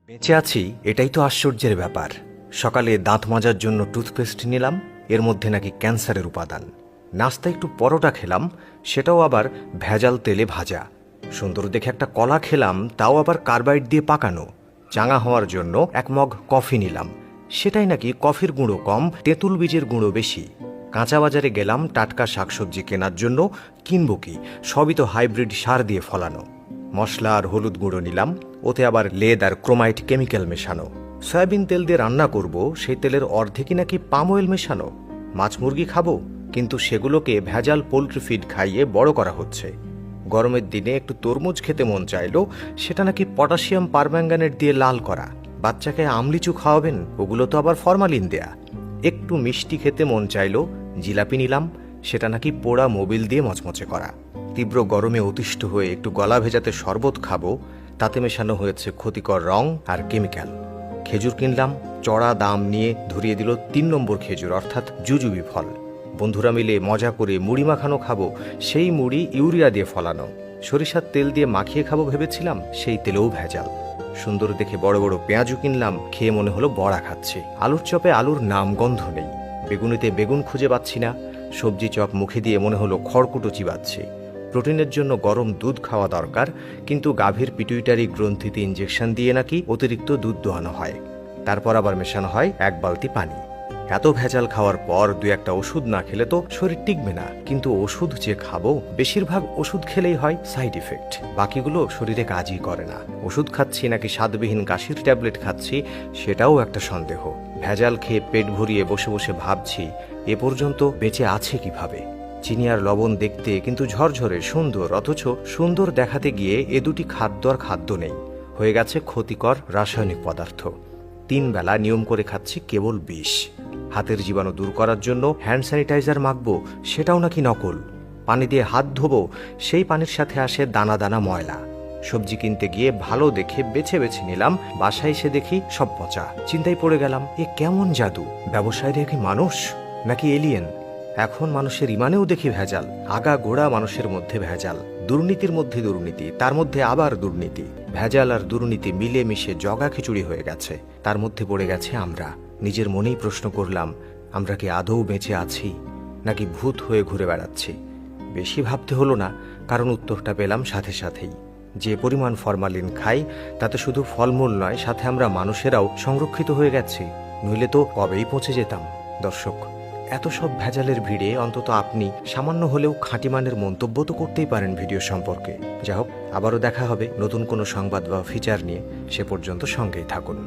বেঁচে আছি এটাই তো আশ্চর্যের ব্যাপার। সকালে দাঁত মাজার জন্য টুথপেস্ট নিলাম, এর মধ্যে নাকি ক্যান্সারের উপাদান। নাস্তায় একটু পরোটা খেলাম, সেটাও আবার ভেজাল তেলে ভাজা। সুন্দর দেখে একটা কলা খেলাম, তাও আবার কার্বাইড দিয়ে পাকানো। চাঙা হওয়ার জন্য এক মগ কফি নিলাম, সেটাই নাকি কফির গুঁড়ো কম, তেঁতুল বীজের গুঁড়ো বেশি। কাঁচা বাজারে গেলাম টাটকা শাকসবজি কেনার জন্য, কিনবো কি, সবই তো হাইব্রিড সার দিয়ে ফলানো। মশলা আর হলুদ গুঁড়ো নিলাম, ওতে আবার লেদ আর ক্রোমাইট কেমিক্যাল মেশানো। সয়াবিন তেল দিয়ে রান্না করব, সেই তেলের অর্ধেকই নাকি পাম অয়েল মেশানো। মাছ মুরগি খাবো, কিন্তু সেগুলোকে ভেজাল পোলট্রি ফিড খাইয়ে বড় করা হচ্ছে। গরমের দিনে একটু তরমুজ খেতে মন চাইলো, সেটা নাকি পটাশিয়াম পারম্যাঙ্গানেট দিয়ে লাল করা। বাচ্চাকে আমলিচু খাওয়াবেন, ওগুলো তো আবার ফরমালিন দেয়া। একটু মিষ্টি খেতে মন চাইলো, জিলাপি নিলাম, সেটা নাকি পোড়া মোবিল দিয়ে মচমচে করা। তীব্র গরমে অতিষ্ঠ হয়ে একটু গলা ভেজাতে শরবত খাবো, তাতে মেশানো হয়েছে ক্ষতিকর রং আর কেমিক্যাল। খেজুর কিনলাম, চড়া দাম নিয়ে ধরিয়ে দিল ৩ নম্বর খেজুর, অর্থাৎ জুজুবি ফল। বন্ধুরা মিলে মজা করে মুড়ি মাখানো খাবো, সেই মুড়ি ইউরিয়া দিয়ে ফলানো। সরিষার তেল দিয়ে মাখিয়ে খাবো ভেবেছিলাম, সেই তেলেও ভেজাল। সুন্দর দেখে বড় বড় পেঁয়াজও কিনলাম, খেয়ে মনে হলো বড়া খাচ্ছে। আলুর চপে আলুর নাম গন্ধ নেই, বেগুনিতে বেগুন খুঁজে পাচ্ছি না। সবজি চপ মুখে দিয়ে মনে হলো খড়কুটো চিবাচ্ছে। প্রোটিনের জন্য গরম দুধ খাওয়া দরকার, কিন্তু গাভীর পিটুইটারি গ্রন্থিতে ইঞ্জেকশন দিয়ে নাকি অতিরিক্ত দুধ দোহানো হয়, তারপর আবার মেশানো হয় 1 বালতি পানি। এত ভেজাল খাওয়ার পর 2-1টা ওষুধ না খেলে তো শরীর টিকবে না, কিন্তু ওষুধ যে খাবো, বেশিরভাগ ওষুধ খেলেই হয় সাইড ইফেক্ট, বাকিগুলো শরীরে কাজই করে না। ওষুধ খাচ্ছি নাকি স্বাদবিহীন কাশির ট্যাবলেট খাচ্ছি, সেটাও একটা সন্দেহ। ভেজাল খেয়ে পেট ভরিয়ে বসে বসে ভাবছি, এ পর্যন্ত বেঁচে আছে কিভাবে। চিনি আর লবণ দেখতে কিন্তু ঝরঝরে সুন্দর, অথচ সুন্দর দেখাতে গিয়ে এ দুটি খাদ্য আর খাদ্য নেই, হয়ে গেছে ক্ষতিকর রাসায়নিক পদার্থ। 3 বেলা নিয়ম করে খাচ্ছি কেবল বিষ। হাতের জীবাণু দূর করার জন্য হ্যান্ড স্যানিটাইজার মাখবো, সেটাও নাকি নকল। পানি দিয়ে হাত ধোবো, সেই পানির সাথে আসে দানা দানা ময়লা। সবজি কিনতে গিয়ে ভালো দেখে বেছে বেছে নিলাম, বাসায় এসে দেখি সব পচা। চিন্তায় পড়ে গেলাম, এ কেমন জাদু? ব্যবসায়ীরা কি মানুষ নাকি এলিয়েন? এখন মানুষের ইমানেও দেখি ভেজাল, আগা গোড়া মানুষের মধ্যে ভেজাল। দুর্নীতির মধ্যে দুর্নীতি, তার মধ্যে আবার দুর্নীতি। ভেজাল আর দুর্নীতি মিলে মিশে জগা খিচুড়ি হয়ে গেছে, তার মধ্যে পড়ে গেছে আমরা। নিজের মনেই প্রশ্ন করলাম, আমরা কি আদৌ বেঁচে আছি নাকি ভূত হয়ে ঘুরে বেড়াচ্ছি? বেশি ভাবতে হলো না, কারণ উত্তরটা পেলাম সাথে সাথেই। যে পরিমাণ ফরমালিন খাই, তাতে শুধু ফলমূল নয়, সাথে আমরা মানুষেরাও সংরক্ষিত হয়ে গেছি, নইলে তো কবেই পৌঁছে যেতাম। দর্শক, এত সব ভেজালের ভিড়ে অন্তত আপনি সামান্য হলেও খাঁটি মানের মন্তব্য তো করতেই পারেন ভিডিও সম্পর্কে। যা হোক, আবারও দেখা হবে নতুন কোনো সংবাদ বা ফিচার নিয়ে। সে পর্যন্ত সঙ্গেই থাকুন।